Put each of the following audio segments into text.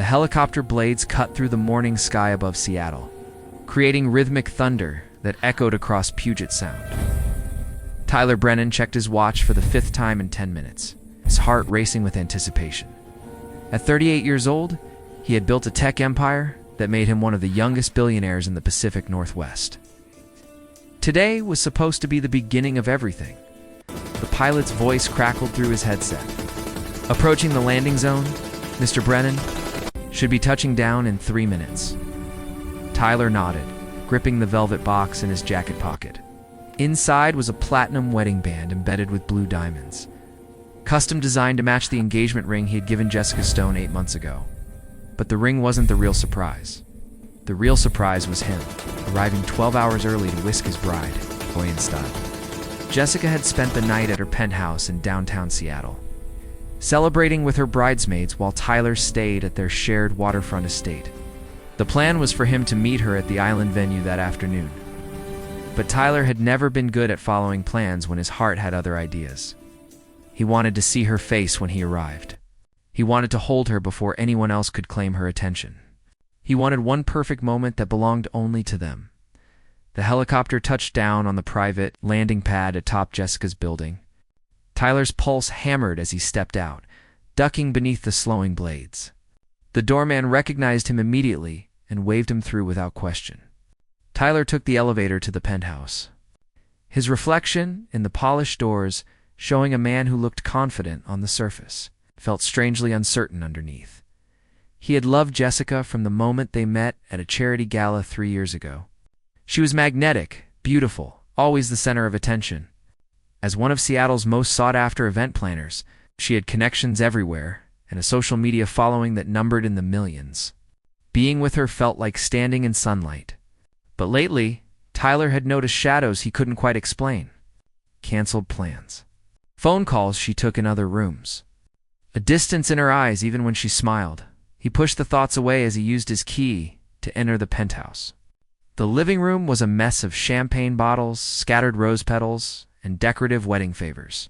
The helicopter blades cut through the morning sky above Seattle, creating rhythmic thunder that echoed across Puget Sound. Tyler Brennan checked his watch for the 5th time in 10 minutes, his heart racing with anticipation. At 38 years old, he had built a tech empire that made him one of the youngest billionaires in the Pacific Northwest. Today was supposed to be the beginning of everything. The pilot's voice crackled through his headset. Approaching the landing zone, Mr. Brennan should be touching down in 3 minutes. Tyler nodded, gripping the velvet box in his jacket pocket. Inside was a platinum wedding band embedded with blue diamonds, custom designed to match the engagement ring he had given Jessica Stone 8 months ago. But the ring wasn't the real surprise. The real surprise was him, arriving 12 hours early to whisk his bride, boy in style. Jessica had spent the night at her penthouse in downtown Seattle, celebrating with her bridesmaids while Tyler stayed at their shared waterfront estate. The plan was for him to meet her at the island venue that afternoon. But Tyler had never been good at following plans when his heart had other ideas. He wanted to see her face when he arrived. He wanted to hold her before anyone else could claim her attention. He wanted one perfect moment that belonged only to them. The helicopter touched down on the private landing pad atop Jessica's building. Tyler's pulse hammered as he stepped out, ducking beneath the slowing blades. The doorman recognized him immediately and waved him through without question. Tyler took the elevator to the penthouse. His reflection in the polished doors, showing a man who looked confident on the surface, felt strangely uncertain underneath. He had loved Jessica from the moment they met at a charity gala 3 years ago. She was magnetic, beautiful, always the center of attention. As one of Seattle's most sought-after event planners, she had connections everywhere and a social media following that numbered in the millions. Being with her felt like standing in sunlight. But lately, Tyler had noticed shadows he couldn't quite explain. Canceled plans. Phone calls she took in other rooms. A distance in her eyes even when she smiled. He pushed the thoughts away as he used his key to enter the penthouse. The living room was a mess of champagne bottles, scattered rose petals, and decorative wedding favors.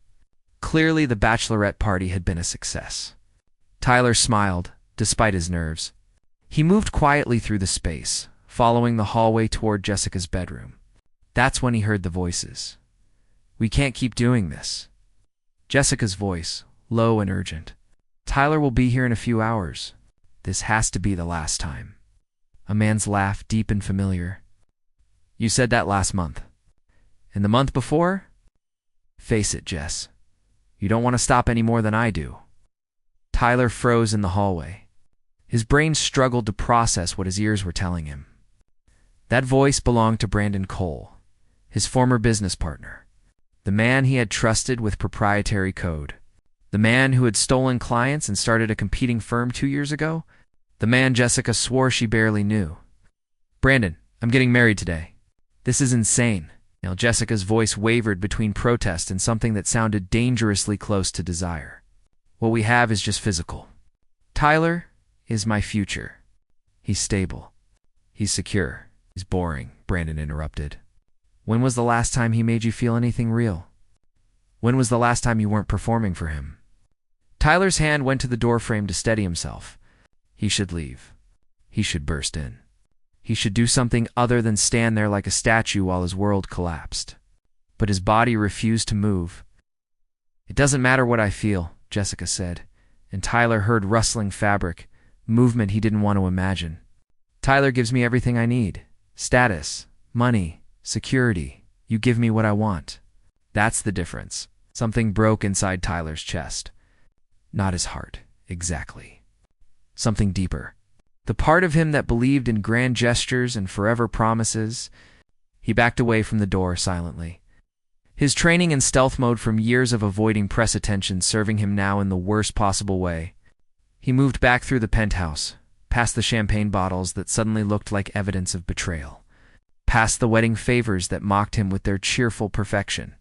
Clearly, the bachelorette party had been a success. Tyler smiled, despite his nerves. He moved quietly through the space, following the hallway toward Jessica's bedroom. That's when he heard the voices. "We can't keep doing this." Jessica's voice, low and urgent. "Tyler will be here in a few hours. This has to be the last time." A man's laugh, deep and familiar. "You said that last month. And the month before? Face it, Jess. You don't want to stop any more than I do." Tyler froze in the hallway. His brain struggled to process what his ears were telling him. That voice belonged to Brandon Cole, his former business partner. The man he had trusted with proprietary code. The man who had stolen clients and started a competing firm 2 years ago. The man Jessica swore she barely knew. "Brandon, I'm getting married today. This is insane." Now Jessica's voice wavered between protest and something that sounded dangerously close to desire. "What we have is just physical. Tyler is my future. He's stable. He's secure. He's boring," Brandon interrupted. "When was the last time he made you feel anything real? When was the last time you weren't performing for him?" Tyler's hand went to the doorframe to steady himself. He should leave. He should burst in. He should do something other than stand there like a statue while his world collapsed. But his body refused to move. "It doesn't matter what I feel," Jessica said, and Tyler heard rustling fabric, movement he didn't want to imagine. "Tyler gives me everything I need. Status, money, security. You give me what I want." That's the difference. Something broke inside Tyler's chest. Not his heart, exactly. Something deeper. The part of him that believed in grand gestures and forever promises. He backed away from the door silently. His training in stealth mode from years of avoiding press attention serving him now in the worst possible way. He moved back through the penthouse, past the champagne bottles that suddenly looked like evidence of betrayal, past the wedding favors that mocked him with their cheerful perfection.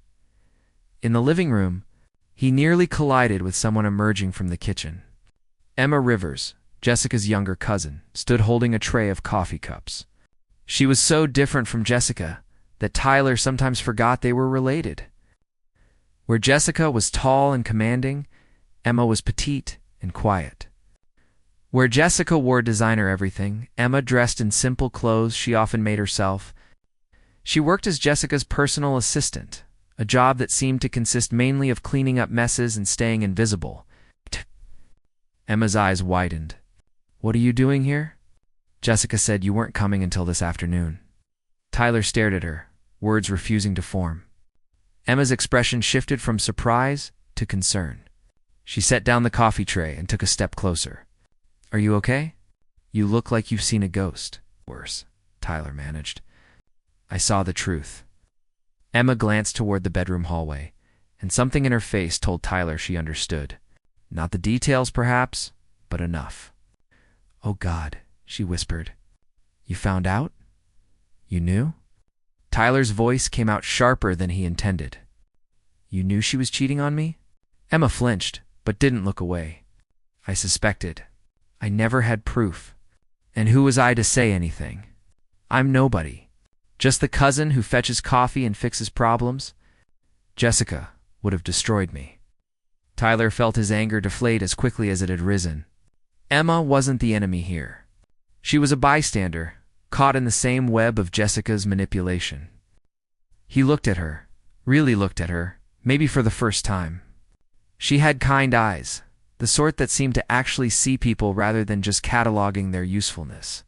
In the living room, he nearly collided with someone emerging from the kitchen. Emma Rivers, Jessica's younger cousin, stood holding a tray of coffee cups. She was so different from Jessica that Tyler sometimes forgot they were related. Where Jessica was tall and commanding, Emma was petite and quiet. Where Jessica wore designer everything, Emma dressed in simple clothes she often made herself. She worked as Jessica's personal assistant, a job that seemed to consist mainly of cleaning up messes and staying invisible. Emma's eyes widened. "What are you doing here?" "Jessica said you weren't coming until this afternoon." Tyler stared at her, words refusing to form. Emma's expression shifted from surprise to concern. She set down the coffee tray and took a step closer. "Are you okay? You look like you've seen a ghost." "Worse," Tyler managed. "I saw the truth." Emma glanced toward the bedroom hallway, and something in her face told Tyler she understood. Not the details, perhaps, but enough. "Oh God," she whispered. "You found out? You knew?" Tyler's voice came out sharper than he intended. "You knew she was cheating on me?" Emma flinched, but didn't look away. "I suspected. I never had proof. And who was I to say anything? I'm nobody. Just the cousin who fetches coffee and fixes problems. Jessica would have destroyed me." Tyler felt his anger deflate as quickly as it had risen. Emma wasn't the enemy here. She was a bystander, caught in the same web of Jessica's manipulation. He looked at her, really looked at her, maybe for the first time. She had kind eyes, the sort that seemed to actually see people rather than just cataloging their usefulness.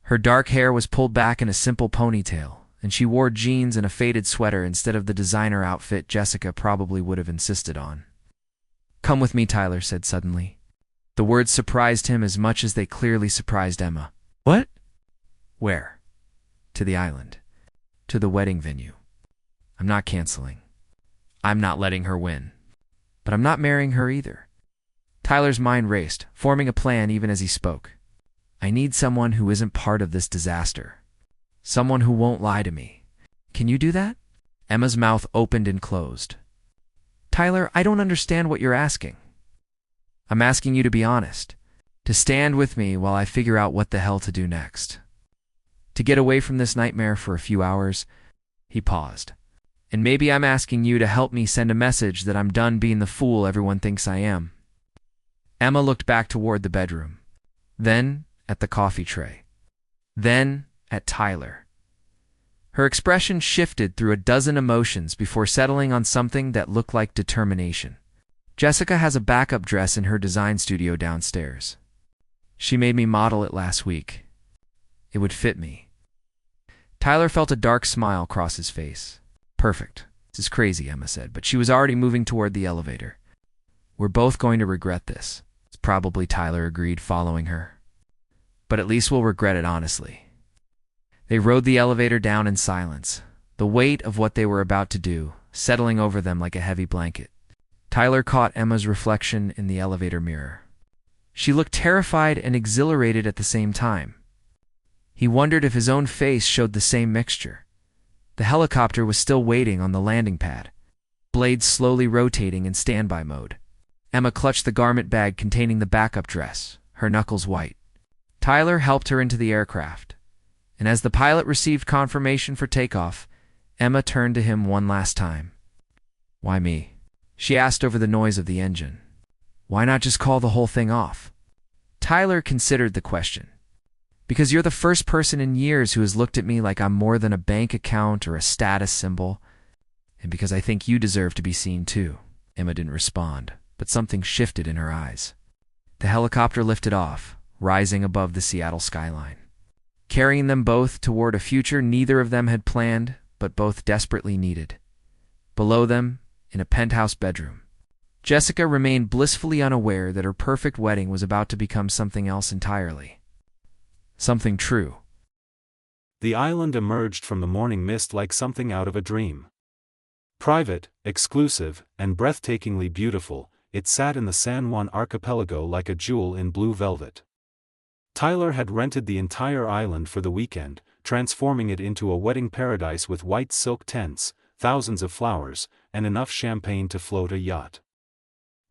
Her dark hair was pulled back in a simple ponytail, and she wore jeans and a faded sweater instead of the designer outfit Jessica probably would have insisted on. "Come with me," Tyler said suddenly. The words surprised him as much as they clearly surprised Emma. "What?" "Where?" "To the island. To the wedding venue. I'm not canceling. I'm not letting her win. But I'm not marrying her either." Tyler's mind raced, forming a plan even as he spoke. "I need someone who isn't part of this disaster. Someone who won't lie to me. Can you do that?" Emma's mouth opened and closed. "Tyler, I don't understand what you're asking." "I'm asking you to be honest. To stand with me while I figure out what the hell to do next. To get away from this nightmare for a few hours." He paused. "And maybe I'm asking you to help me send a message that I'm done being the fool everyone thinks I am." Emma looked back toward the bedroom, then at the coffee tray, then at Tyler. Her expression shifted through a dozen emotions before settling on something that looked like determination. "Jessica has a backup dress in her design studio downstairs. She made me model it last week. It would fit me." Tyler felt a dark smile cross his face. "Perfect. This is crazy," Emma said, but she was already moving toward the elevator. "We're both going to regret this." "It's probably," Tyler agreed, following her. "But at least we'll regret it honestly." They rode the elevator down in silence, the weight of what they were about to do settling over them like a heavy blanket. Tyler caught Emma's reflection in the elevator mirror. She looked terrified and exhilarated at the same time. He wondered if his own face showed the same mixture. The helicopter was still waiting on the landing pad, blades slowly rotating in standby mode. Emma clutched the garment bag containing the backup dress, her knuckles white. Tyler helped her into the aircraft, and as the pilot received confirmation for takeoff, Emma turned to him one last time. "Why me?" she asked over the noise of the engine. "Why not just call the whole thing off?" Tyler considered the question. "Because you're the first person in years who has looked at me like I'm more than a bank account or a status symbol. And because I think you deserve to be seen too." Emma didn't respond, but something shifted in her eyes. The helicopter lifted off, rising above the Seattle skyline, carrying them both toward a future neither of them had planned, but both desperately needed. Below them, in a penthouse bedroom, Jessica remained blissfully unaware that her perfect wedding was about to become something else entirely. Something true. The island emerged from the morning mist like something out of a dream. Private, exclusive, and breathtakingly beautiful, it sat in the San Juan archipelago like a jewel in blue velvet. Tyler had rented the entire island for the weekend, transforming it into a wedding paradise with white silk tents, thousands of flowers, and enough champagne to float a yacht.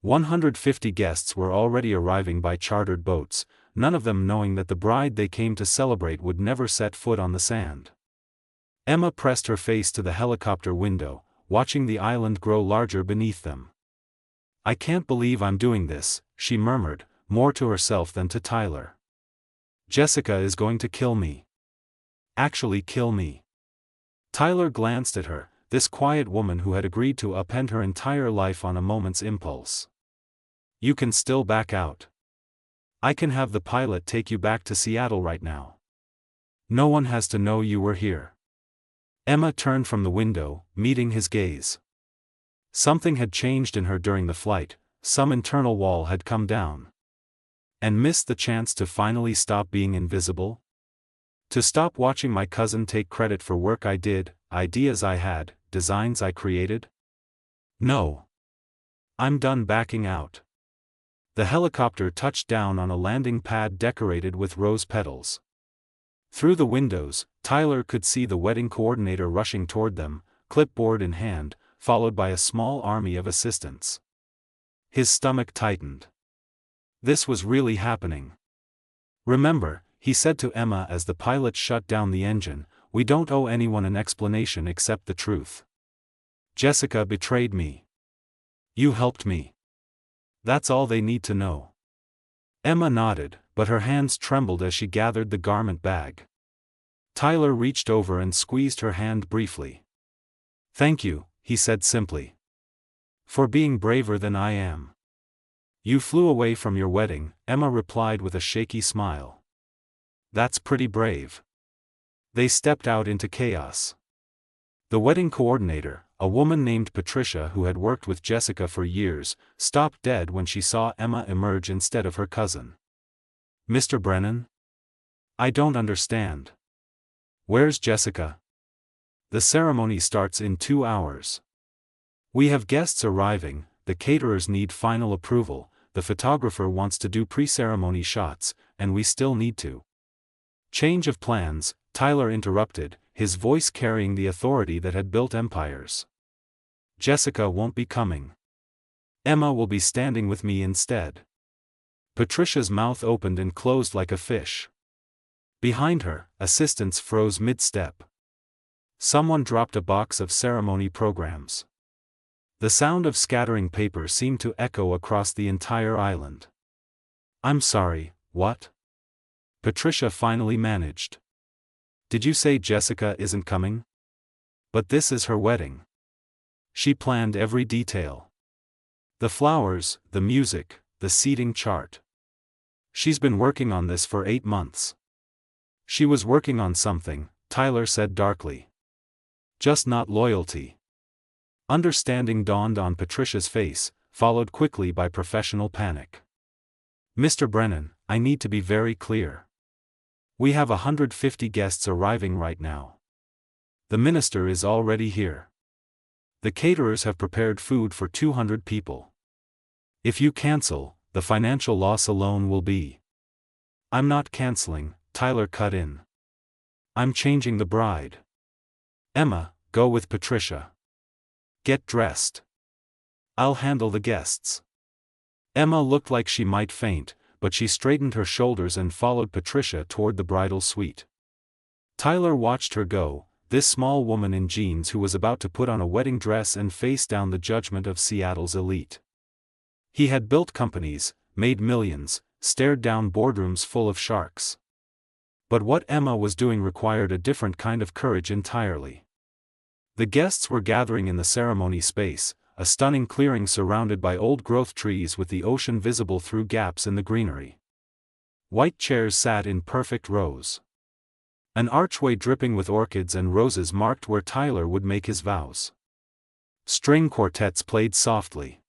150 guests were already arriving by chartered boats, none of them knowing that the bride they came to celebrate would never set foot on the sand. Emma pressed her face to the helicopter window, watching the island grow larger beneath them. "I can't believe I'm doing this," she murmured, more to herself than to Tyler. Jessica is going to kill me. Actually kill me. Tyler glanced at her, this quiet woman who had agreed to upend her entire life on a moment's impulse. You can still back out. I can have the pilot take you back to Seattle right now. No one has to know you were here. Emma turned from the window, meeting his gaze. Something had changed in her during the flight, some internal wall had come down. And missed the chance to finally stop being invisible? To stop watching my cousin take credit for work I did, ideas I had, designs I created? No. I'm done backing out. The helicopter touched down on a landing pad decorated with rose petals. Through the windows, Tyler could see the wedding coordinator rushing toward them, clipboard in hand, followed by a small army of assistants. His stomach tightened. This was really happening. Remember, he said to Emma as the pilot shut down the engine, we don't owe anyone an explanation except the truth. Jessica betrayed me. You helped me. That's all they need to know. Emma nodded, but her hands trembled as she gathered the garment bag. Tyler reached over and squeezed her hand briefly. Thank you, he said simply. For being braver than I am. You flew away from your wedding, Emma replied with a shaky smile. That's pretty brave. They stepped out into chaos. The wedding coordinator, a woman named Patricia who had worked with Jessica for years, stopped dead when she saw Emma emerge instead of her cousin. Mr. Brennan? I don't understand. Where's Jessica? The ceremony starts in 2 hours. We have guests arriving, the caterers need final approval, the photographer wants to do pre-ceremony shots, and we still need to. Change of plans, Tyler interrupted, his voice carrying the authority that had built empires. Jessica won't be coming. Emma will be standing with me instead. Patricia's mouth opened and closed like a fish. Behind her, assistants froze mid-step. Someone dropped a box of ceremony programs. The sound of scattering paper seemed to echo across the entire island. I'm sorry, what? Patricia finally managed. Did you say Jessica isn't coming? But this is her wedding. She planned every detail. The flowers, the music, the seating chart. She's been working on this for 8 months. She was working on something, Tyler said darkly. Just not loyalty. Understanding dawned on Patricia's face, followed quickly by professional panic. Mr. Brennan, I need to be very clear. We have 150 guests arriving right now. The minister is already here. The caterers have prepared food for 200 people. If you cancel, the financial loss alone will be. I'm not canceling, Tyler cut in. I'm changing the bride. Emma, go with Patricia. Get dressed. I'll handle the guests. Emma looked like she might faint, but she straightened her shoulders and followed Patricia toward the bridal suite. Tyler watched her go, this small woman in jeans who was about to put on a wedding dress and face down the judgment of Seattle's elite. He had built companies, made millions, stared down boardrooms full of sharks. But what Emma was doing required a different kind of courage entirely. The guests were gathering in the ceremony space, a stunning clearing surrounded by old-growth trees with the ocean visible through gaps in the greenery. White chairs sat in perfect rows. An archway dripping with orchids and roses marked where Tyler would make his vows. String quartets played softly.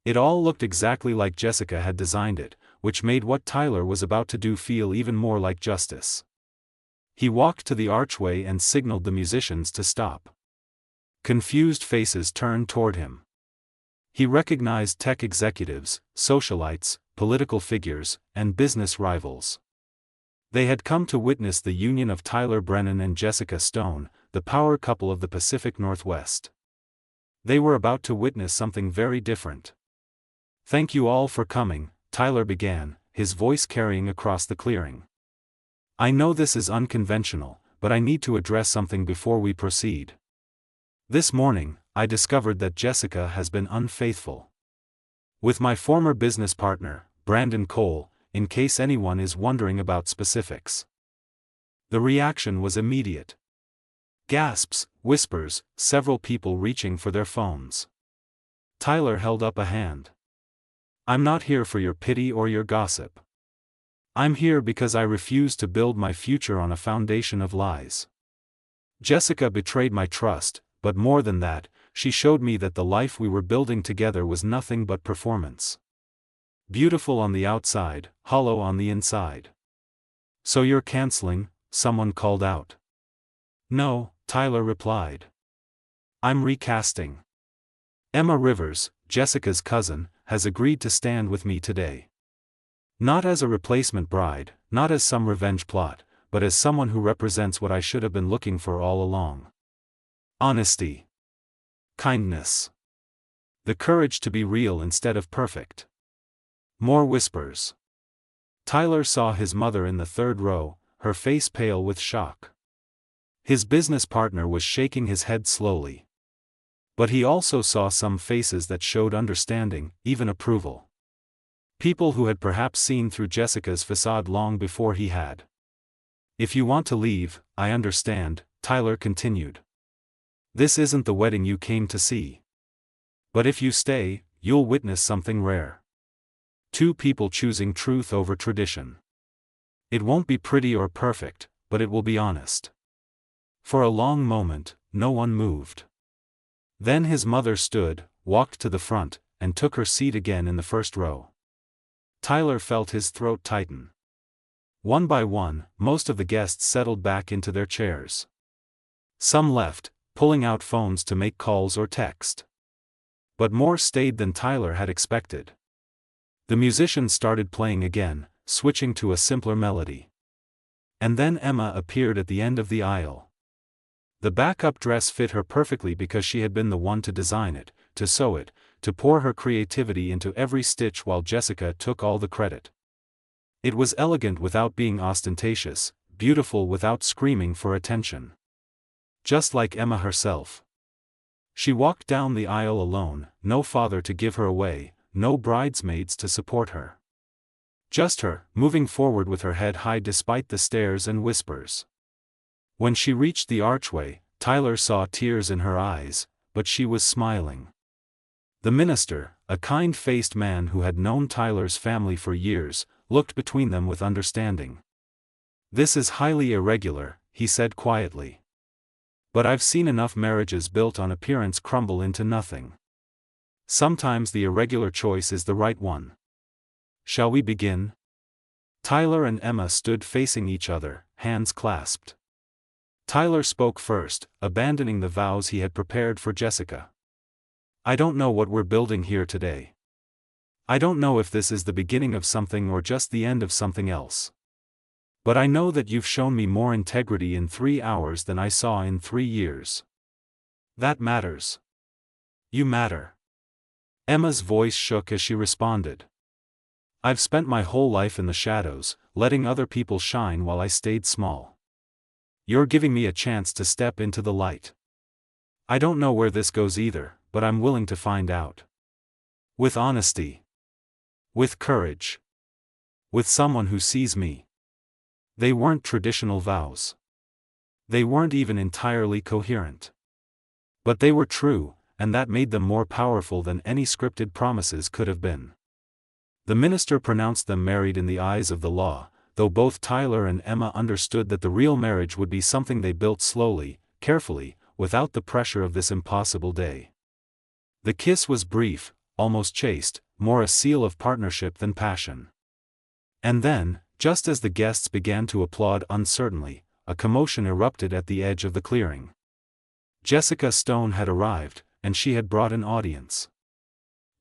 It all looked exactly like Jessica had designed it, which made what Tyler was about to do feel even more like justice. He walked to the archway and signaled the musicians to stop. Confused faces turned toward him. He recognized tech executives, socialites, political figures, and business rivals. They had come to witness the union of Tyler Brennan and Jessica Stone, the power couple of the Pacific Northwest. They were about to witness something very different. Thank you all for coming, Tyler began, his voice carrying across the clearing. I know this is unconventional, but I need to address something before we proceed. This morning, I discovered that Jessica has been unfaithful. With my former business partner, Brandon Cole, in case anyone is wondering about specifics. The reaction was immediate. Gasps, whispers, several people reaching for their phones. Tyler held up a hand. I'm not here for your pity or your gossip. I'm here because I refuse to build my future on a foundation of lies. Jessica betrayed my trust, but more than that, she showed me that the life we were building together was nothing but performance. Beautiful on the outside, hollow on the inside. So you're canceling? Someone called out. No, Tyler replied. I'm recasting. Emma Rivers, Jessica's cousin, has agreed to stand with me today. Not as a replacement bride, not as some revenge plot, but as someone who represents what I should have been looking for all along. Honesty. Kindness. The courage to be real instead of perfect. More whispers. Tyler saw his mother in the third row, her face pale with shock. His business partner was shaking his head slowly. But he also saw some faces that showed understanding, even approval. People who had perhaps seen through Jessica's facade long before he had. If you want to leave, I understand, Tyler continued. This isn't the wedding you came to see. But if you stay, you'll witness something rare. Two people choosing truth over tradition. It won't be pretty or perfect, but it will be honest. For a long moment, no one moved. Then his mother stood, walked to the front, and took her seat again in the first row. Tyler felt his throat tighten. One by one, most of the guests settled back into their chairs. Some left, pulling out phones to make calls or text. But more stayed than Tyler had expected. The musicians started playing again, switching to a simpler melody. And then Emma appeared at the end of the aisle. The backup dress fit her perfectly because she had been the one to design it, to sew it, to pour her creativity into every stitch while Jessica took all the credit. It was elegant without being ostentatious, beautiful without screaming for attention. Just like Emma herself. She walked down the aisle alone, no father to give her away, no bridesmaids to support her. Just her, moving forward with her head high despite the stares and whispers. When she reached the archway, Tyler saw tears in her eyes, but she was smiling. The minister, a kind-faced man who had known Tyler's family for years, looked between them with understanding. This is highly irregular, he said quietly. But I've seen enough marriages built on appearance crumble into nothing. Sometimes the irregular choice is the right one. Shall we begin? Tyler and Emma stood facing each other, hands clasped. Tyler spoke first, abandoning the vows he had prepared for Jessica. I don't know what we're building here today. I don't know if this is the beginning of something or just the end of something else. But I know that you've shown me more integrity in 3 hours than I saw in 3 years. That matters. You matter. Emma's voice shook as she responded. I've spent my whole life in the shadows, letting other people shine while I stayed small. You're giving me a chance to step into the light. I don't know where this goes either, but I'm willing to find out. With honesty. With courage. With someone who sees me. They weren't traditional vows. They weren't even entirely coherent. But they were true, and that made them more powerful than any scripted promises could have been. The minister pronounced them married in the eyes of the law, though both Tyler and Emma understood that the real marriage would be something they built slowly, carefully, without the pressure of this impossible day. The kiss was brief, almost chaste, more a seal of partnership than passion. And then, just as the guests began to applaud uncertainly, a commotion erupted at the edge of the clearing. Jessica Stone had arrived, and she had brought an audience.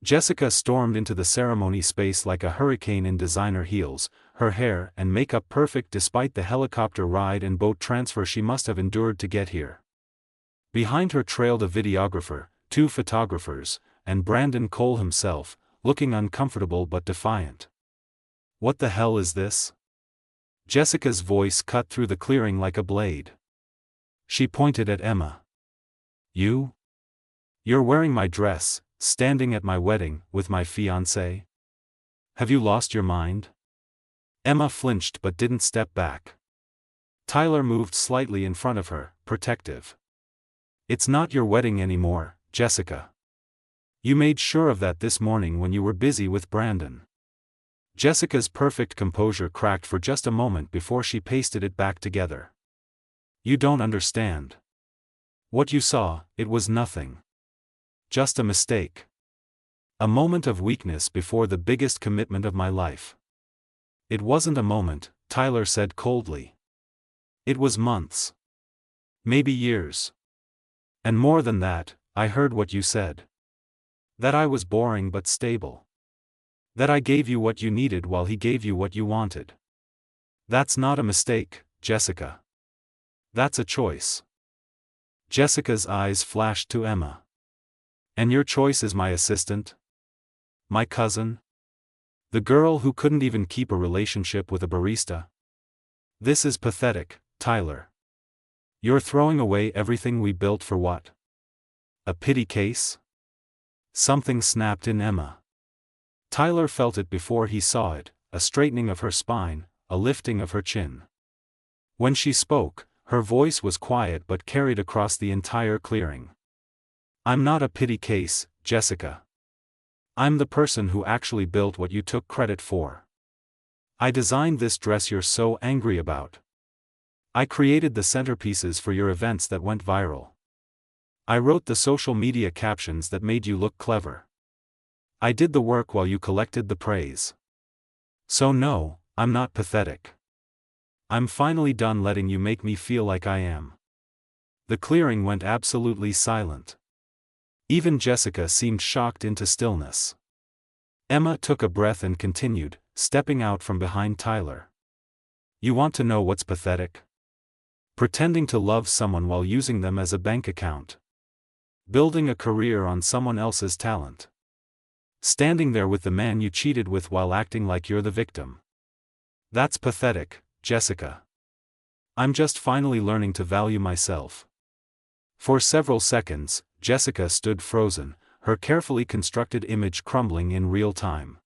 Jessica stormed into the ceremony space like a hurricane in designer heels, her hair and makeup perfect despite the helicopter ride and boat transfer she must have endured to get here. Behind her trailed a videographer, 2 photographers, and Brandon Cole himself, looking uncomfortable but defiant. What the hell is this? Jessica's voice cut through the clearing like a blade. She pointed at Emma. You? You're wearing my dress, standing at my wedding, with my fiancé? Have you lost your mind? Emma flinched but didn't step back. Tyler moved slightly in front of her, protective. It's not your wedding anymore, Jessica. You made sure of that this morning when you were busy with Brandon. Jessica's perfect composure cracked for just a moment before she pasted it back together. You don't understand. What you saw, it was nothing. Just a mistake. A moment of weakness before the biggest commitment of my life. It wasn't a moment, Tyler said coldly. It was months. Maybe years. And more than that, I heard what you said. That I was boring but stable. That I gave you what you needed while he gave you what you wanted. That's not a mistake, Jessica. That's a choice. Jessica's eyes flashed to Emma. And your choice is my assistant? My cousin? The girl who couldn't even keep a relationship with a barista? This is pathetic, Tyler. You're throwing away everything we built for what? A pity case? Something snapped in Emma. Tyler felt it before he saw it, a straightening of her spine, a lifting of her chin. When she spoke, her voice was quiet but carried across the entire clearing. I'm not a pity case, Jessica. I'm the person who actually built what you took credit for. I designed this dress you're so angry about. I created the centerpieces for your events that went viral. I wrote the social media captions that made you look clever. I did the work while you collected the praise. So no, I'm not pathetic. I'm finally done letting you make me feel like I am. The clearing went absolutely silent. Even Jessica seemed shocked into stillness. Emma took a breath and continued, stepping out from behind Tyler. You want to know what's pathetic? Pretending to love someone while using them as a bank account. Building a career on someone else's talent. Standing there with the man you cheated with while acting like you're the victim. That's pathetic, Jessica. I'm just finally learning to value myself. For several seconds, Jessica stood frozen, her carefully constructed image crumbling in real time.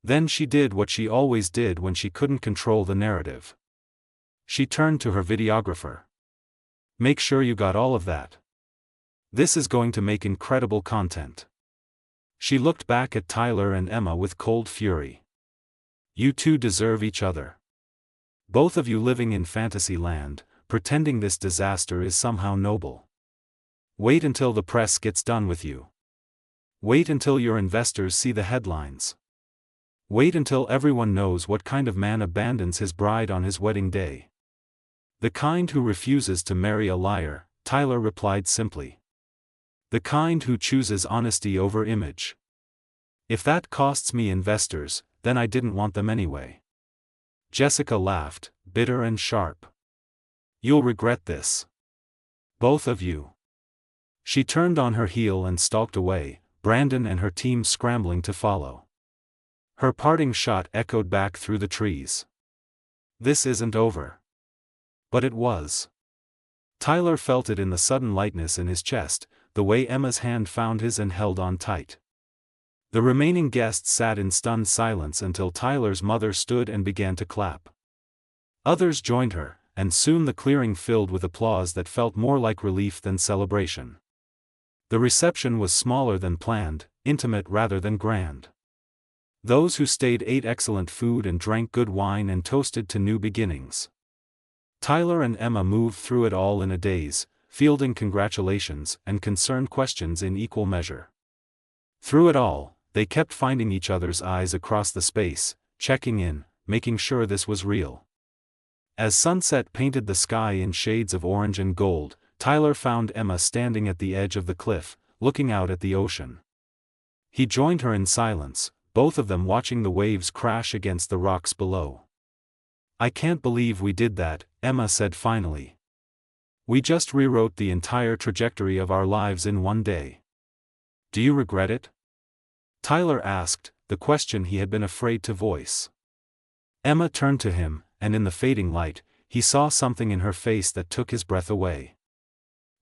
Then she did what she always did when she couldn't control the narrative. She turned to her videographer. Make sure you got all of that. This is going to make incredible content. She looked back at Tyler and Emma with cold fury. You two deserve each other. Both of you living in fantasy land, pretending this disaster is somehow noble. Wait until the press gets done with you. Wait until your investors see the headlines. Wait until everyone knows what kind of man abandons his bride on his wedding day. The kind who refuses to marry a liar, Tyler replied simply. The kind who chooses honesty over image. If that costs me investors, then I didn't want them anyway. Jessica laughed, bitter and sharp. You'll regret this. Both of you. She turned on her heel and stalked away, Brandon and her team scrambling to follow. Her parting shot echoed back through the trees. This isn't over. But it was. Tyler felt it in the sudden lightness in his chest, the way Emma's hand found his and held on tight. The remaining guests sat in stunned silence until Tyler's mother stood and began to clap. Others joined her, and soon the clearing filled with applause that felt more like relief than celebration. The reception was smaller than planned, intimate rather than grand. Those who stayed ate excellent food and drank good wine and toasted to new beginnings. Tyler and Emma moved through it all in a daze, fielding congratulations and concerned questions in equal measure. Through it all, they kept finding each other's eyes across the space, checking in, making sure this was real. As sunset painted the sky in shades of orange and gold, Tyler found Emma standing at the edge of the cliff, looking out at the ocean. He joined her in silence, both of them watching the waves crash against the rocks below. I can't believe we did that, Emma said finally. We just rewrote the entire trajectory of our lives in one day. Do you regret it? Tyler asked, the question he had been afraid to voice. Emma turned to him, and in the fading light, he saw something in her face that took his breath away.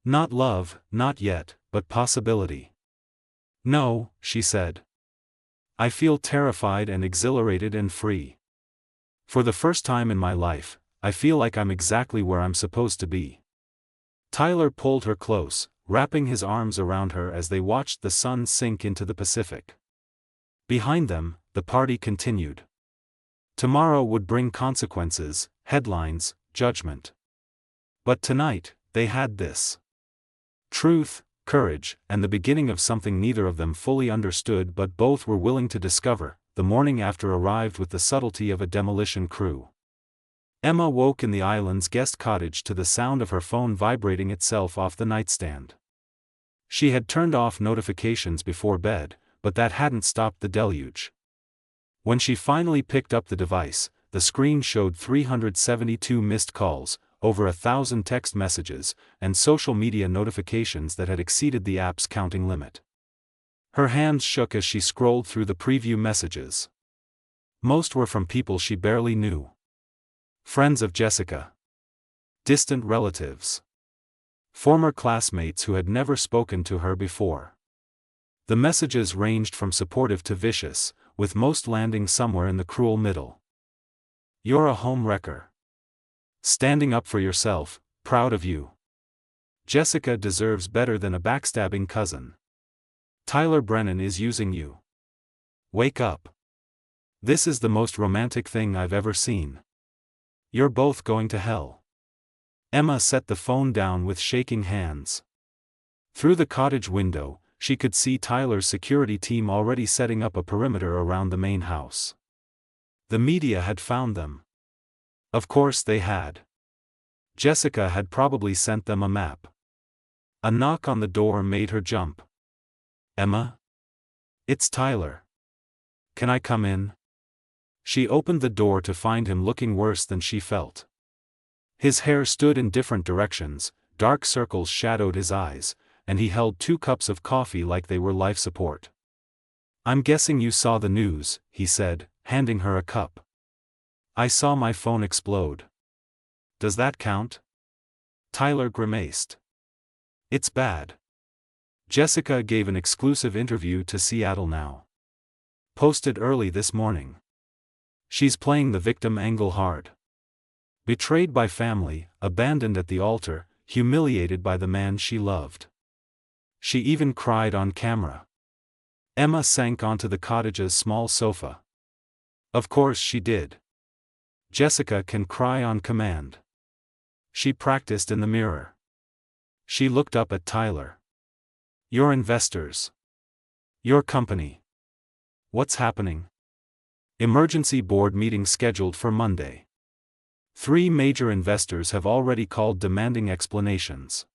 Not love, not yet, but possibility. No, she said. I feel terrified and exhilarated and free. For the first time in my life, I feel like I'm exactly where I'm supposed to be. Tyler pulled her close, wrapping his arms around her as they watched the sun sink into the Pacific. Behind them, the party continued. Tomorrow would bring consequences, headlines, judgment. But tonight, they had this. Truth, courage, and the beginning of something neither of them fully understood but both were willing to discover. The morning after arrived with the subtlety of a demolition crew. Emma woke in the island's guest cottage to the sound of her phone vibrating itself off the nightstand. She had turned off notifications before bed, but that hadn't stopped the deluge. When she finally picked up the device, the screen showed 372 missed calls, over 1,000 text messages, and social media notifications that had exceeded the app's counting limit. Her hands shook as she scrolled through the preview messages. Most were from people she barely knew. Friends of Jessica. Distant relatives. Former classmates who had never spoken to her before. The messages ranged from supportive to vicious, with most landing somewhere in the cruel middle. You're a home wrecker. Standing up for yourself, proud of you. Jessica deserves better than a backstabbing cousin. Tyler Brennan is using you. Wake up. This is the most romantic thing I've ever seen. You're both going to hell. Emma set the phone down with shaking hands. Through the cottage window, she could see Tyler's security team already setting up a perimeter around the main house. The media had found them. Of course they had. Jessica had probably sent them a map. A knock on the door made her jump. Emma? It's Tyler. Can I come in? She opened the door to find him looking worse than she felt. His hair stood in different directions, dark circles shadowed his eyes, and he held 2 cups of coffee like they were life support. I'm guessing you saw the news, he said, handing her a cup. I saw my phone explode. Does that count? Tyler grimaced. It's bad. Jessica gave an exclusive interview to Seattle Now. Posted early this morning. She's playing the victim angle hard. Betrayed by family, abandoned at the altar, humiliated by the man she loved. She even cried on camera. Emma sank onto the cottage's small sofa. Of course she did. Jessica can cry on command. She practiced in the mirror. She looked up at Tyler. Your investors. Your company. What's happening? Emergency board meeting scheduled for Monday. 3 major investors have already called demanding explanations.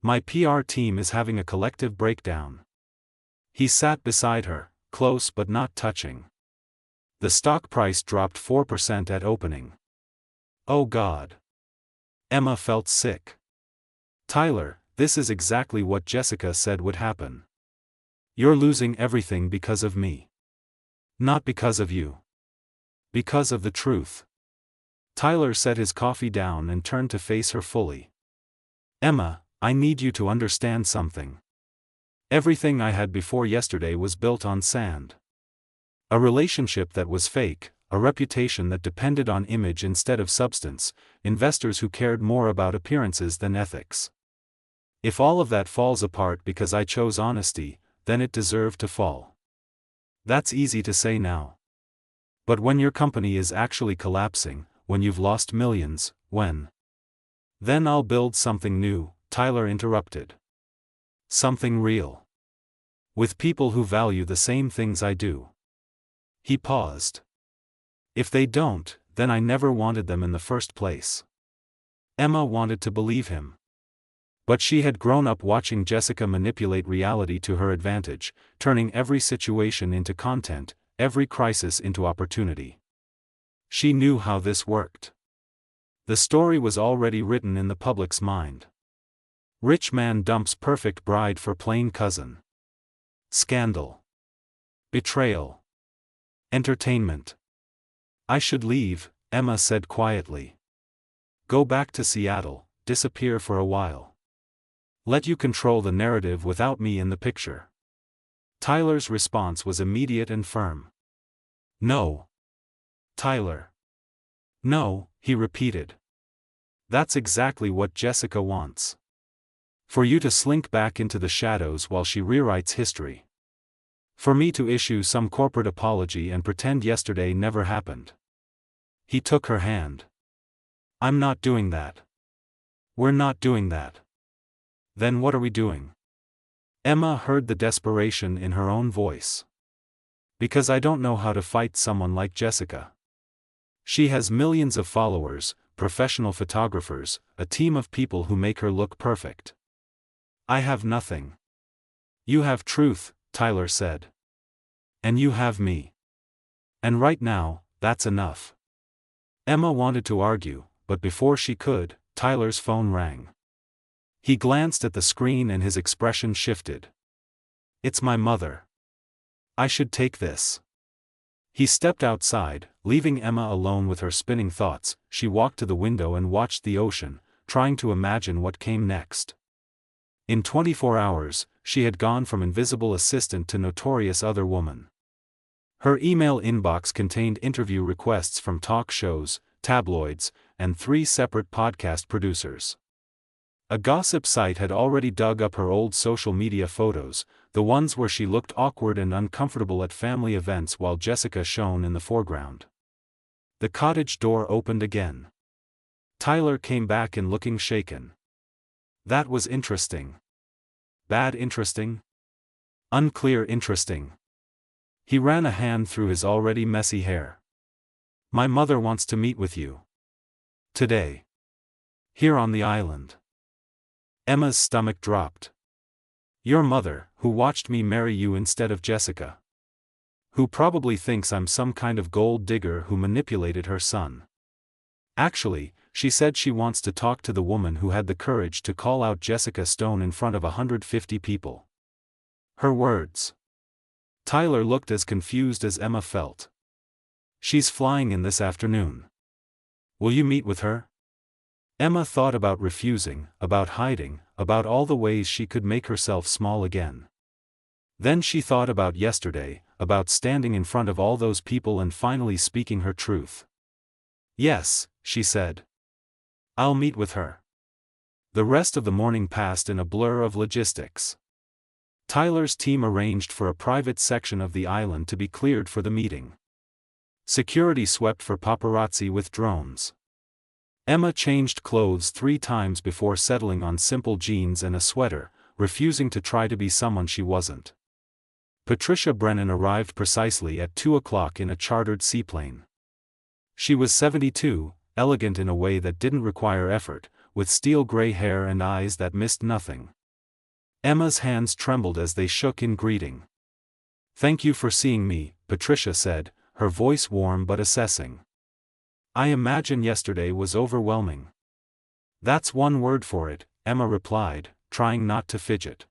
My PR team is having a collective breakdown. He sat beside her, close but not touching. The stock price dropped 4% at opening. Oh God. Emma felt sick. Tyler, this is exactly what Jessica said would happen. You're losing everything because of me. Not because of you. Because of the truth. Tyler set his coffee down and turned to face her fully. Emma, I need you to understand something. Everything I had before yesterday was built on sand. A relationship that was fake, a reputation that depended on image instead of substance, investors who cared more about appearances than ethics. If all of that falls apart because I chose honesty, then it deserved to fall. That's easy to say now. But when your company is actually collapsing, when you've lost millions, then I'll build something new, Tyler interrupted. Something real. With people who value the same things I do. He paused. If they don't, then I never wanted them in the first place. Emma wanted to believe him. But she had grown up watching Jessica manipulate reality to her advantage, turning every situation into content, every crisis into opportunity. She knew how this worked. The story was already written in the public's mind. Rich man dumps perfect bride for plain cousin. Scandal. Betrayal. Entertainment. I should leave, Emma said quietly. Go back to Seattle, disappear for a while. Let you control the narrative without me in the picture. Tyler's response was immediate and firm. No. Tyler. No, he repeated. That's exactly what Jessica wants. For you to slink back into the shadows while she rewrites history. For me to issue some corporate apology and pretend yesterday never happened. He took her hand. I'm not doing that. We're not doing that. Then what are we doing? Emma heard the desperation in her own voice. Because I don't know how to fight someone like Jessica. She has millions of followers, professional photographers, a team of people who make her look perfect. I have nothing. You have truth, Tyler said. And you have me. And right now, that's enough. Emma wanted to argue, but before she could, Tyler's phone rang. He glanced at the screen and his expression shifted. It's my mother. I should take this. He stepped outside, leaving Emma alone with her spinning thoughts. She walked to the window and watched the ocean, trying to imagine what came next. In 24 hours, she had gone from invisible assistant to notorious other woman. Her email inbox contained interview requests from talk shows, tabloids, and 3 separate podcast producers. A gossip site had already dug up her old social media photos, the ones where she looked awkward and uncomfortable at family events while Jessica shone in the foreground. The cottage door opened again. Tyler came back in looking shaken. That was interesting. Bad interesting? Unclear interesting. He ran a hand through his already messy hair. My mother wants to meet with you. Today. Here on the island. Emma's stomach dropped. Your mother, who watched me marry you instead of Jessica. Who probably thinks I'm some kind of gold digger who manipulated her son. Actually, she said she wants to talk to the woman who had the courage to call out Jessica Stone in front of 150 people. Her words. Tyler looked as confused as Emma felt. She's flying in this afternoon. Will you meet with her? Emma thought about refusing, about hiding, about all the ways she could make herself small again. Then she thought about yesterday, about standing in front of all those people and finally speaking her truth. Yes, she said. I'll meet with her. The rest of the morning passed in a blur of logistics. Tyler's team arranged for a private section of the island to be cleared for the meeting. Security swept for paparazzi with drones. Emma changed clothes 3 times before settling on simple jeans and a sweater, refusing to try to be someone she wasn't. Patricia Brennan arrived precisely at 2 o'clock in a chartered seaplane. She was 72, elegant in a way that didn't require effort, with steel gray hair and eyes that missed nothing. Emma's hands trembled as they shook in greeting. Thank you for seeing me, Patricia said, her voice warm but assessing. I imagine yesterday was overwhelming. That's one word for it, Emma replied, trying not to fidget.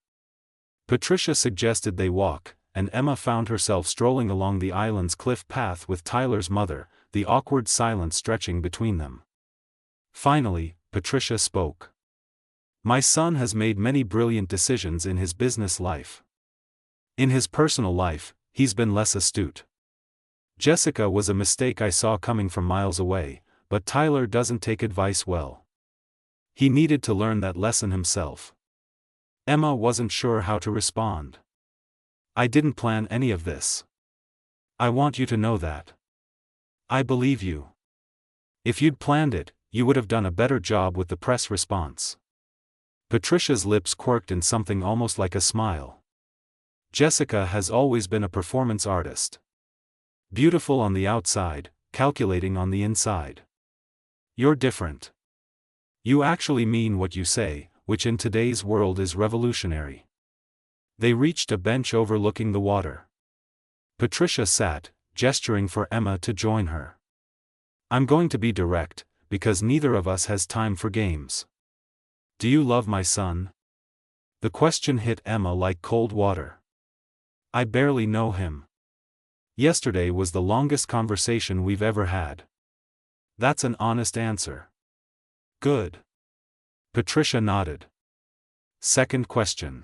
Patricia suggested they walk, and Emma found herself strolling along the island's cliff path with Tyler's mother, the awkward silence stretching between them. Finally, Patricia spoke. My son has made many brilliant decisions in his business life. In his personal life, he's been less astute. Jessica was a mistake I saw coming from miles away, but Tyler doesn't take advice well. He needed to learn that lesson himself. Emma wasn't sure how to respond. I didn't plan any of this. I want you to know that. I believe you. If you'd planned it, you would have done a better job with the press response. Patricia's lips quirked in something almost like a smile. Jessica has always been a performance artist. Beautiful on the outside, calculating on the inside. You're different. You actually mean what you say, which in today's world is revolutionary. They reached a bench overlooking the water. Patricia sat, gesturing for Emma to join her. I'm going to be direct, because neither of us has time for games. Do you love my son? The question hit Emma like cold water. I barely know him. Yesterday was the longest conversation we've ever had. That's an honest answer. Good. Patricia nodded. Second question.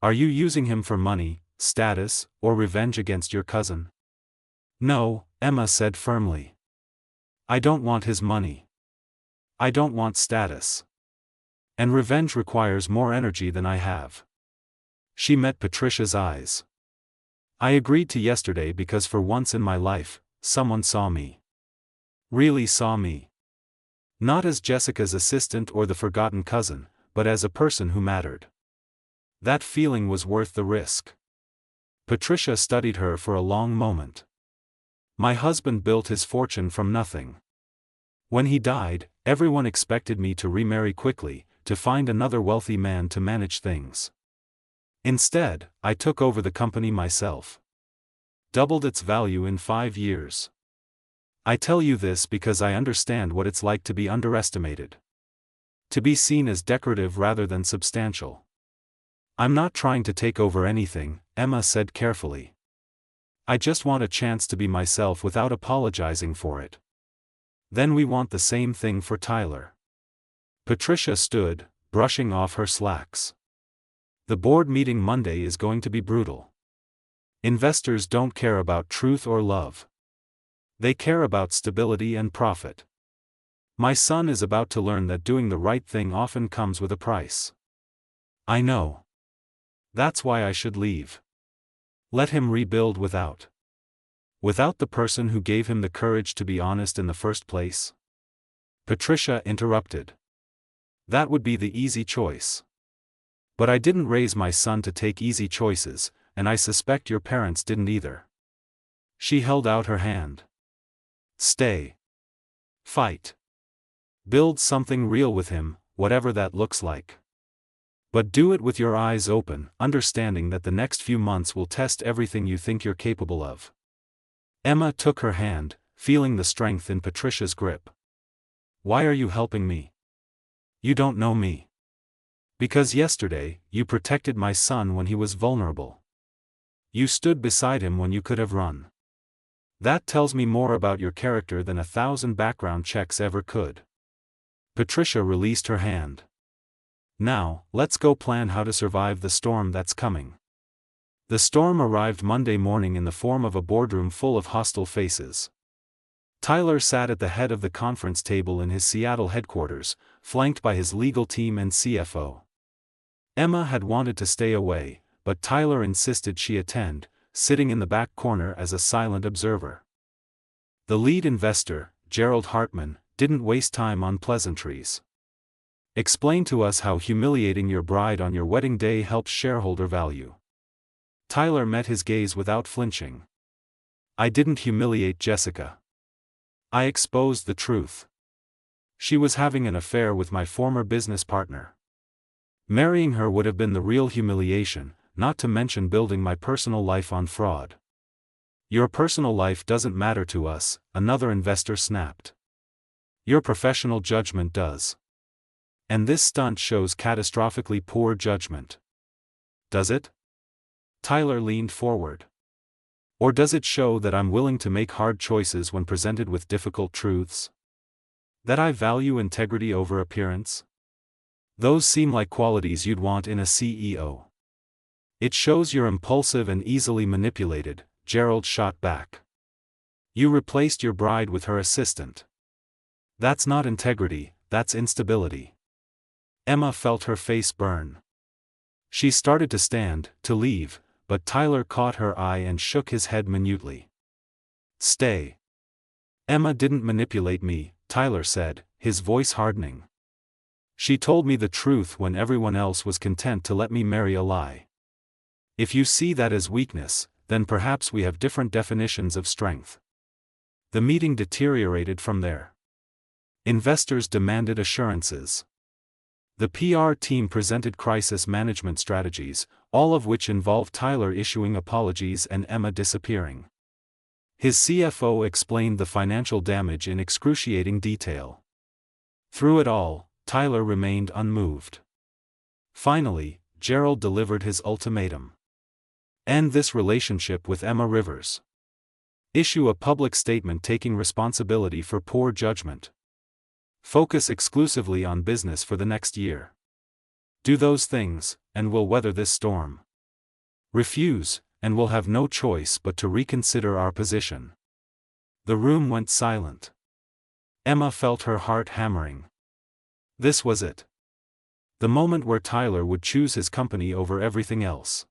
Are you using him for money, status, or revenge against your cousin? No, Emma said firmly. I don't want his money. I don't want status. And revenge requires more energy than I have. She met Patricia's eyes. I agreed to yesterday because for once in my life, someone saw me. Really saw me. Not as Jessica's assistant or the forgotten cousin, but as a person who mattered. That feeling was worth the risk. Patricia studied her for a long moment. My husband built his fortune from nothing. When he died, everyone expected me to remarry quickly, to find another wealthy man to manage things. Instead, I took over the company myself. Doubled its value in 5 years. I tell you this because I understand what it's like to be underestimated. To be seen as decorative rather than substantial. I'm not trying to take over anything, Emma said carefully. I just want a chance to be myself without apologizing for it. Then we want the same thing for Tyler. Patricia stood, brushing off her slacks. The board meeting Monday is going to be brutal. Investors don't care about truth or love. They care about stability and profit. My son is about to learn that doing the right thing often comes with a price. I know. That's why I should leave. Let him rebuild without the person who gave him the courage to be honest in the first place. Patricia interrupted. That would be the easy choice. But I didn't raise my son to take easy choices, and I suspect your parents didn't either. She held out her hand. Stay. Fight. Build something real with him, whatever that looks like. But do it with your eyes open, understanding that the next few months will test everything you think you're capable of. Emma took her hand, feeling the strength in Patricia's grip. Why are you helping me? You don't know me. Because yesterday, you protected my son when he was vulnerable. You stood beside him when you could have run. That tells me more about your character than 1,000 background checks ever could. Patricia released her hand. Now, let's go plan how to survive the storm that's coming. The storm arrived Monday morning in the form of a boardroom full of hostile faces. Tyler sat at the head of the conference table in his Seattle headquarters, flanked by his legal team and CFO. Emma had wanted to stay away, but Tyler insisted she attend, sitting in the back corner as a silent observer. The lead investor, Gerald Hartman, didn't waste time on pleasantries. Explain to us how humiliating your bride on your wedding day helps shareholder value. Tyler met his gaze without flinching. I didn't humiliate Jessica. I exposed the truth. She was having an affair with my former business partner. Marrying her would have been the real humiliation, not to mention building my personal life on fraud. Your personal life doesn't matter to us, another investor snapped. Your professional judgment does. And this stunt shows catastrophically poor judgment. Does it? Tyler leaned forward. Or does it show that I'm willing to make hard choices when presented with difficult truths? That I value integrity over appearance? Those seem like qualities you'd want in a CEO. It shows you're impulsive and easily manipulated, Gerald shot back. You replaced your bride with her assistant. That's not integrity, that's instability. Emma felt her face burn. She started to stand, to leave, but Tyler caught her eye and shook his head minutely. Stay. Emma didn't manipulate me, Tyler said, his voice hardening. She told me the truth when everyone else was content to let me marry a lie. If you see that as weakness, then perhaps we have different definitions of strength. The meeting deteriorated from there. Investors demanded assurances. The PR team presented crisis management strategies, all of which involved Tyler issuing apologies and Emma disappearing. His CFO explained the financial damage in excruciating detail. Through it all, Tyler remained unmoved. Finally, Gerald delivered his ultimatum. End this relationship with Emma Rivers. Issue a public statement taking responsibility for poor judgment. Focus exclusively on business for the next year. Do those things, and we'll weather this storm. Refuse, and we'll have no choice but to reconsider our position." The room went silent. Emma felt her heart hammering. This was it. The moment where Tyler would choose his company over everything else.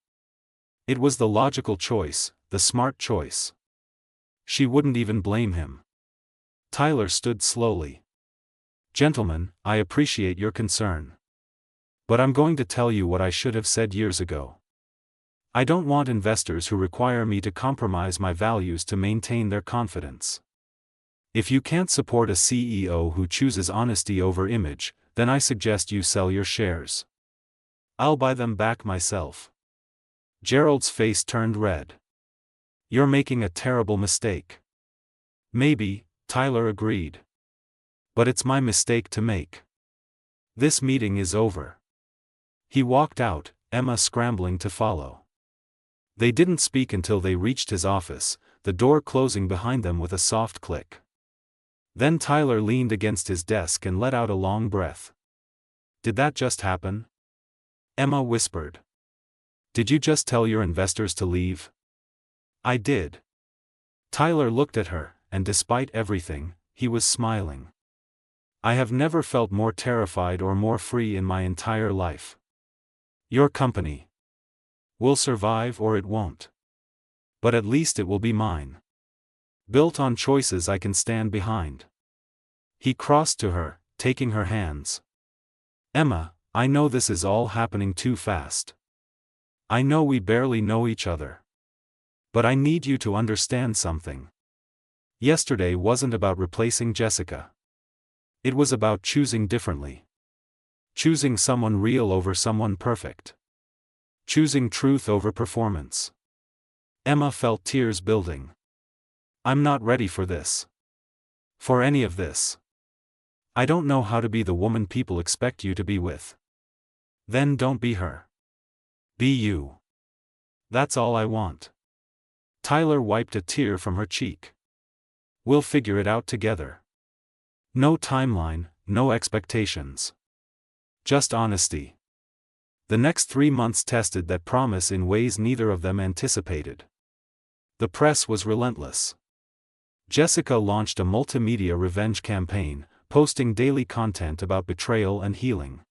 It was the logical choice, the smart choice. She wouldn't even blame him. Tyler stood slowly. "Gentlemen, I appreciate your concern. But I'm going to tell you what I should have said years ago. I don't want investors who require me to compromise my values to maintain their confidence. If you can't support a CEO who chooses honesty over image, then I suggest you sell your shares. I'll buy them back myself." Gerald's face turned red. "You're making a terrible mistake." "Maybe," Tyler agreed. "But it's my mistake to make. This meeting is over." He walked out, Emma scrambling to follow. They didn't speak until they reached his office, the door closing behind them with a soft click. Then Tyler leaned against his desk and let out a long breath. "Did that just happen?" Emma whispered. "Did you just tell your investors to leave?" "I did." Tyler looked at her, and despite everything, he was smiling. "I have never felt more terrified or more free in my entire life. Your company will survive or it won't. But at least it will be mine. Built on choices I can stand behind." He crossed to her, taking her hands. "Emma, I know this is all happening too fast. I know we barely know each other. But I need you to understand something. Yesterday wasn't about replacing Jessica. It was about choosing differently. Choosing someone real over someone perfect. Choosing truth over performance." Emma felt tears building. "I'm not ready for this. For any of this. I don't know how to be the woman people expect you to be with." "Then don't be her. Be you. That's all I want." Tyler wiped a tear from her cheek. "We'll figure it out together. No timeline, no expectations. Just honesty." The next 3 months tested that promise in ways neither of them anticipated. The press was relentless. Jessica launched a multimedia revenge campaign, posting daily content about betrayal and healing.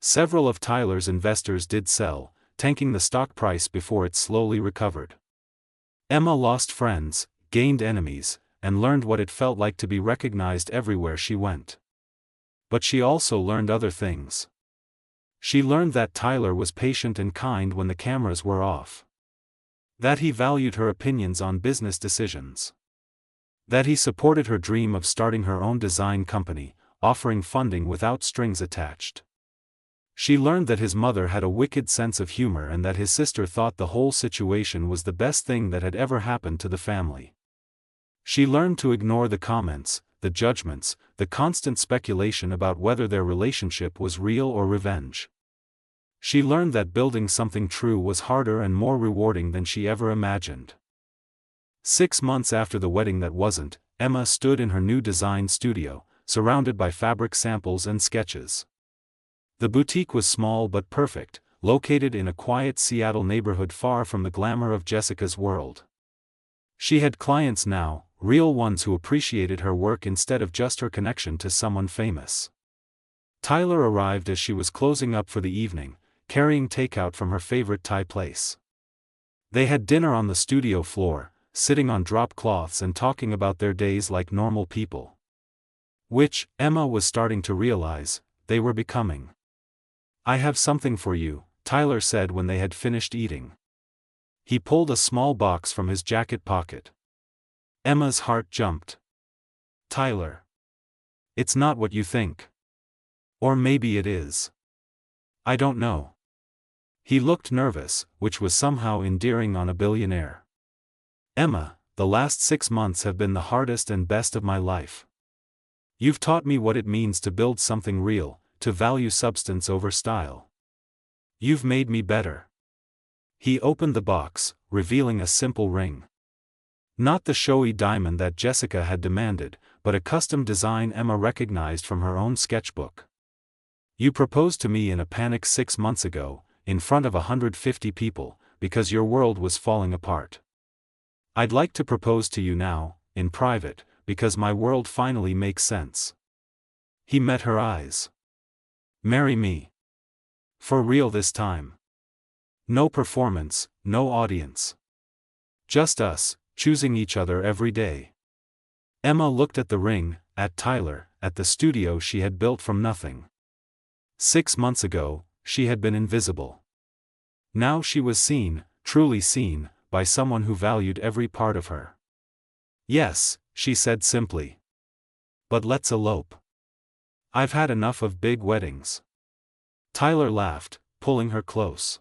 Several of Tyler's investors did sell, tanking the stock price before it slowly recovered. Emma lost friends, gained enemies, and learned what it felt like to be recognized everywhere she went. But she also learned other things. She learned that Tyler was patient and kind when the cameras were off. That he valued her opinions on business decisions. That he supported her dream of starting her own design company, offering funding without strings attached. She learned that his mother had a wicked sense of humor and that his sister thought the whole situation was the best thing that had ever happened to the family. She learned to ignore the comments, the judgments, the constant speculation about whether their relationship was real or revenge. She learned that building something true was harder and more rewarding than she ever imagined. 6 months after the wedding that wasn't, Emma stood in her new design studio, surrounded by fabric samples and sketches. The boutique was small but perfect, located in a quiet Seattle neighborhood far from the glamour of Jessica's world. She had clients now, real ones who appreciated her work instead of just her connection to someone famous. Tyler arrived as she was closing up for the evening, carrying takeout from her favorite Thai place. They had dinner on the studio floor, sitting on drop cloths and talking about their days like normal people. Which, Emma was starting to realize, they were becoming. "I have something for you," Tyler said when they had finished eating. He pulled a small box from his jacket pocket. Emma's heart jumped. "Tyler. It's not what you think. Or maybe it is. I don't know." He looked nervous, which was somehow endearing on a billionaire. "Emma, the last 6 months have been the hardest and best of my life. You've taught me what it means to build something real, to value substance over style. You've made me better." He opened the box, revealing a simple ring. Not the showy diamond that Jessica had demanded, but a custom design Emma recognized from her own sketchbook. "You proposed to me in a panic 6 months ago, in front of 150 people, because your world was falling apart. I'd like to propose to you now, in private, because my world finally makes sense." He met her eyes. "Marry me. For real this time. No performance, no audience. Just us, choosing each other every day." Emma looked at the ring, at Tyler, at the studio she had built from nothing. 6 months ago, she had been invisible. Now she was seen, truly seen, by someone who valued every part of her. "Yes," she said simply. "But let's elope. I've had enough of big weddings." Tyler laughed, pulling her close.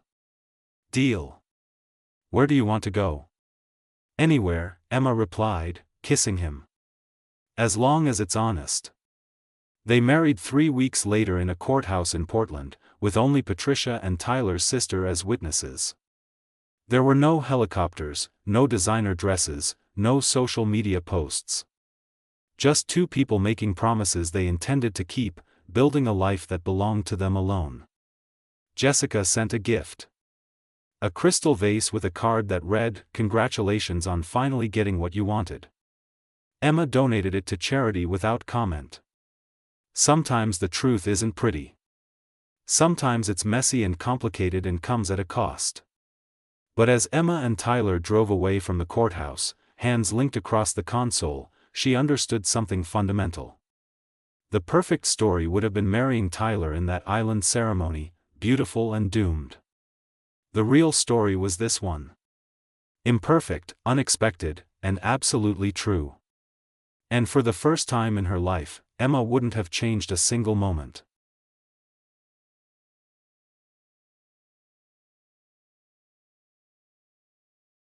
"Deal. Where do you want to go?" "Anywhere," Emma replied, kissing him. "As long as it's honest." They married 3 weeks later in a courthouse in Portland, with only Patricia and Tyler's sister as witnesses. There were no helicopters, no designer dresses, no social media posts. Just 2 people making promises they intended to keep, building a life that belonged to them alone. Jessica sent a gift. A crystal vase with a card that read, "Congratulations on finally getting what you wanted." Emma donated it to charity without comment. Sometimes the truth isn't pretty. Sometimes it's messy and complicated and comes at a cost. But as Emma and Tyler drove away from the courthouse, hands linked across the console, she understood something fundamental. The perfect story would have been marrying Tyler in that island ceremony, beautiful and doomed. The real story was this one. Imperfect, unexpected, and absolutely true. And for the first time in her life, Emma wouldn't have changed a single moment.